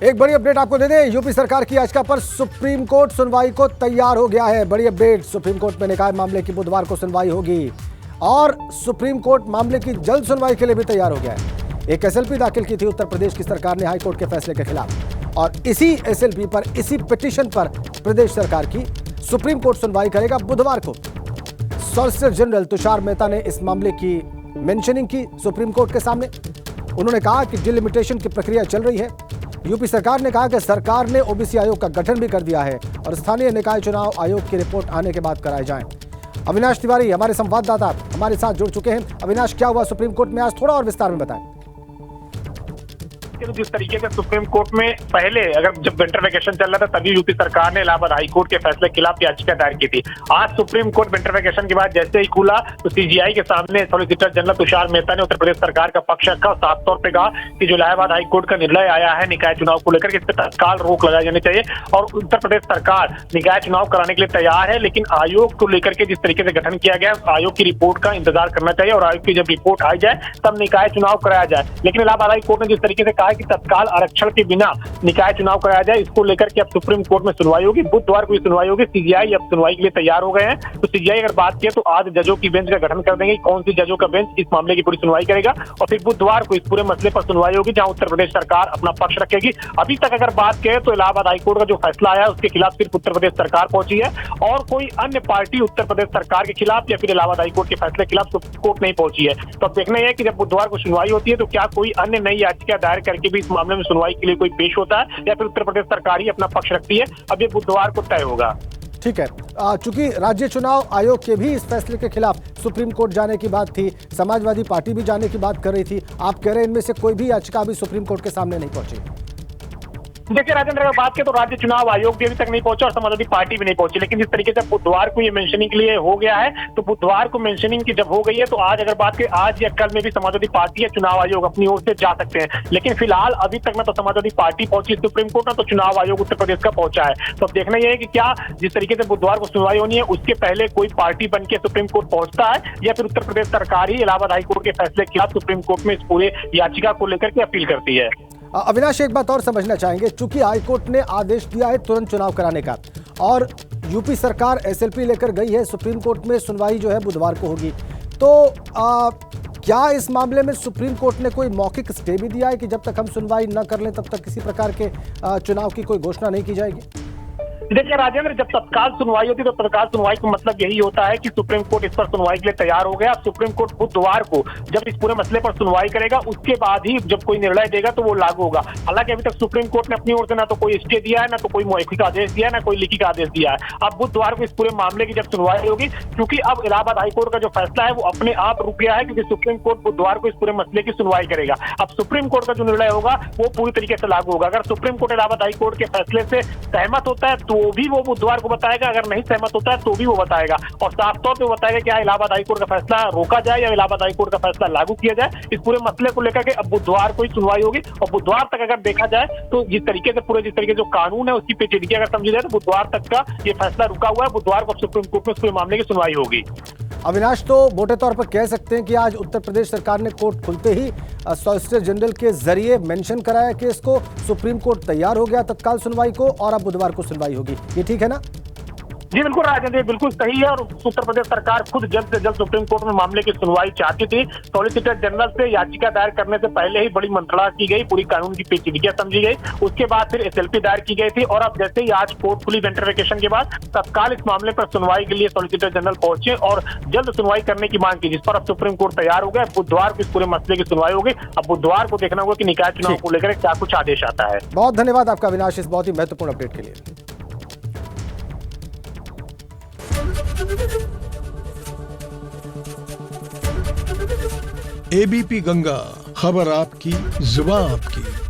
एक बड़ी अपडेट आपको दे दें, यूपी सरकार की याचिका पर सुप्रीम कोर्ट सुनवाई को तैयार हो गया है। बड़ी अपडेट, सुप्रीम कोर्ट में निकाय मामले की बुधवार को सुनवाई होगी और सुप्रीम कोर्ट मामले की जल्द सुनवाई के लिए भी तैयार हो गया है। एक एसएलपी दाखिल की थी उत्तर प्रदेश की सरकार ने हाईकोर्ट के फैसले के खिलाफ और इसी एसएलपी पर, इसी पिटीशन पर प्रदेश सरकार की सुप्रीम कोर्ट सुनवाई करेगा बुधवार को। सॉलिसिटर जनरल तुषार मेहता ने इस मामले की मेंशनिंग की सुप्रीम कोर्ट के सामने। उन्होंने कहा कि डिलिमिटेशन की प्रक्रिया चल रही है। यूपी सरकार ने कहा कि सरकार ने ओबीसी आयोग का गठन भी कर दिया है और स्थानीय निकाय चुनाव आयोग की रिपोर्ट आने के बाद कराए जाएं। अविनाश तिवारी हमारे संवाददाता हमारे साथ जुड़ चुके हैं। अविनाश, क्या हुआ सुप्रीम कोर्ट में आज, थोड़ा और विस्तार में बताएं। जिस तरीके से सुप्रीम कोर्ट में पहले अगर जब विंटर वेकेशन चल रहा था तभी यूपी सरकार ने इलाहाबाद हाईकोर्ट के फैसले के खिलाफ याचिका दायर की थी। आज सुप्रीम कोर्ट विंटर वेकेशन के बाद जैसे ही खुला तो सीजीआई के सामने सॉलिसिटर जनरल तुषार मेहता ने उत्तर प्रदेश सरकार का पक्ष रखा और साफ तौर पर कहा कि जो इलाहाबाद हाईकोर्ट का निर्णय आया है निकाय चुनाव को लेकर, इस पर तत्काल रोक लगाई जानी चाहिए और उत्तर प्रदेश सरकार निकाय चुनाव कराने के लिए तैयार है, लेकिन आयोग को लेकर के जिस तरीके से गठन किया गया आयोग की रिपोर्ट का इंतजार करना चाहिए और आयोग की जब रिपोर्ट आ जाए तब निकाय चुनाव कराया जाए। लेकिन इलाहाबाद हाईकोर्ट ने जिस तरीके से कहा कि तत्काल आरक्षण के बिना निकाय चुनाव कराया जाए, इसको लेकर के अब सुप्रीम कोर्ट में सुनवाई होगी। बुधवार को सुनवाई होगी। सीजीआई अब सुनवाई के लिए तैयार हो गए हैं। तो सीजीआई अगर बात किया तो आज जजों की बेंच का गठन कर देंगे। कौन सी जजों का बेंच इस मामले की पूरी सुनवाई करेगा और फिर बुधवार को इस पूरे मसले पर सुनवाई होगी जहां उत्तर प्रदेश सरकार अपना पक्ष रखेगी। अभी तक अगर बात करें तो इलाहाबाद हाईकोर्ट का जो फैसला आया उसके खिलाफ सिर्फ उत्तर प्रदेश सरकार पहुंची है और कोई अन्य पार्टी उत्तर प्रदेश सरकार के खिलाफ या फिर इलाहाबाद हाईकोर्ट के फैसले के खिलाफ सुप्रीम कोर्ट नहीं पहुंची है। तो अब देखना यह है कि जब बुधवार को सुनवाई होती है तो क्या कोई अन्य नई याचिका दायर करके भी इस मामले में सुनवाई के लिए कोई पेश होता है या फिर उत्तर प्रदेश सरकार ही अपना पक्ष रखती है। अब ये बुधवार को तय होगा। ठीक है, चूंकि राज्य चुनाव आयोग के भी इस फैसले के खिलाफ सुप्रीम कोर्ट जाने की बात थी, समाजवादी पार्टी भी जाने की बात कर रही थी, आप कह रहे हैं इनमें से कोई भी याचिका अभी सुप्रीम कोर्ट के सामने नहीं पहुंची? देखिए राजेंद्र, अगर बात करें तो राज्य चुनाव आयोग भी अभी तक नहीं पहुंचा और समाजवादी पार्टी भी नहीं पहुंची, लेकिन जिस तरीके से बुधवार को ये मेंशनिंग के लिए हो गया है तो बुधवार को मेंशनिंग की जब हो गई है तो आज अगर बात करें आज या कल में भी समाजवादी पार्टी या चुनाव आयोग अपनी ओर से जा सकते हैं। लेकिन फिलहाल अभी तक ना तो समाजवादी पार्टी पहुंची सुप्रीम कोर्ट, ना तो चुनाव आयोग उत्तर प्रदेश का पहुंचा है। तो अब देखना यह है कि क्या जिस तरीके से बुधवार को सुनवाई होनी है उसके पहले कोई पार्टी बन के सुप्रीम कोर्ट पहुंचता है या फिर उत्तर प्रदेश सरकार ही इलाहाबाद हाईकोर्ट के फैसले के खिलाफ सुप्रीम कोर्ट में इस पूरे याचिका को लेकर के अपील करती है। अविनाश, एक बात और समझना चाहेंगे, चूंकि हाईकोर्ट ने आदेश दिया है तुरंत चुनाव कराने का और यूपी सरकार एसएलपी लेकर गई है सुप्रीम कोर्ट में, सुनवाई जो है बुधवार को होगी, तो क्या इस मामले में सुप्रीम कोर्ट ने कोई मौखिक स्टे भी दिया है कि जब तक हम सुनवाई न कर लें तब तक किसी प्रकार के चुनाव की कोई घोषणा नहीं की जाएगी? देखिए राजेंद्र, जब तत्काल सुनवाई होती है तो तत्काल सुनवाई का मतलब यही होता है कि सुप्रीम कोर्ट इस पर सुनवाई के लिए तैयार हो गया। सुप्रीम कोर्ट बुधवार को जब इस पूरे मसले पर सुनवाई करेगा उसके बाद ही जब कोई निर्णय देगा तो वो लागू होगा। हालांकि अभी तक सुप्रीम कोर्ट ने अपनी ओर से ना तो कोई स्टे दिया है, ना तो कोई मौखिक आदेश दिया है, ना कोई लिखित आदेश दिया है। अब बुधवार को इस पूरे मामले की जब सुनवाई होगी, क्योंकि अब इलाहाबाद हाईकोर्ट का जो फैसला है वो अपने आप रुक गया है क्योंकि सुप्रीम कोर्ट बुधवार को इस पूरे मसले की सुनवाई करेगा। अब सुप्रीम कोर्ट का जो निर्णय होगा वो पूरी तरीके से लागू होगा। अगर सुप्रीम कोर्ट इलाहाबाद हाईकोर्ट के फैसले से सहमत होता है तो भी वो बुधवार को बताएगा, अगर नहीं सहमत होता है तो भी वो बताएगा और साफ तौर पे बताएगा कि इलाहाबाद हाईकोर्ट का फैसला रोका जाए या इलाहाबाद हाईकोर्ट का फैसला लागू किया जाए। इस पूरे मसले को लेकर के अब बुधवार को ही सुनवाई होगी और बुधवार तक अगर देखा जाए तो जिस तरीके से जो कानून है उसकी पेचीदगी अगर समझी जाए तो बुधवार तक का ये फैसला रुका हुआ है। बुधवार को सुप्रीम कोर्ट में इस पूरे मामले की सुनवाई होगी। अविनाश, तो मोटे तौर पर कह सकते हैं कि आज उत्तर प्रदेश सरकार ने कोर्ट खुलते ही सॉलिसिटर जनरल के जरिए मेंशन कराया कि इसको सुप्रीम कोर्ट तैयार हो गया तत्काल सुनवाई को और अब बुधवार को सुनवाई होगी, ये ठीक है ना? जी बिल्कुल राजेंद्र, बिल्कुल सही है और उत्तर प्रदेश सरकार खुद जल्द से जल्द सुप्रीम कोर्ट में मामले की सुनवाई चाहती थी। सॉलिसिटर जनरल से याचिका दायर करने से पहले ही बड़ी मंत्रणा की गई, पूरी कानून की पेचीदगियां समझी गई, उसके बाद फिर एसएलपी दायर की गई थी और अब जैसे ही आज कोर्ट खुली विंटर वेकेशन के बाद तत्काल इस मामले पर सुनवाई के लिए सॉलिसिटर जनरल पहुंचे और जल्द सुनवाई करने की मांग की, जिस पर अब सुप्रीम कोर्ट तैयार हो गया। बुधवार को इस पूरे मसले की सुनवाई होगी। अब बुधवार को देखना होगा कि निकाय चुनाव को लेकर क्या कुछ आदेश आता है। बहुत धन्यवाद आपका अविनाश इस बहुत ही महत्वपूर्ण अपडेट के लिए। एबीपी गंगा, खबर आपकी, जुबान आपकी।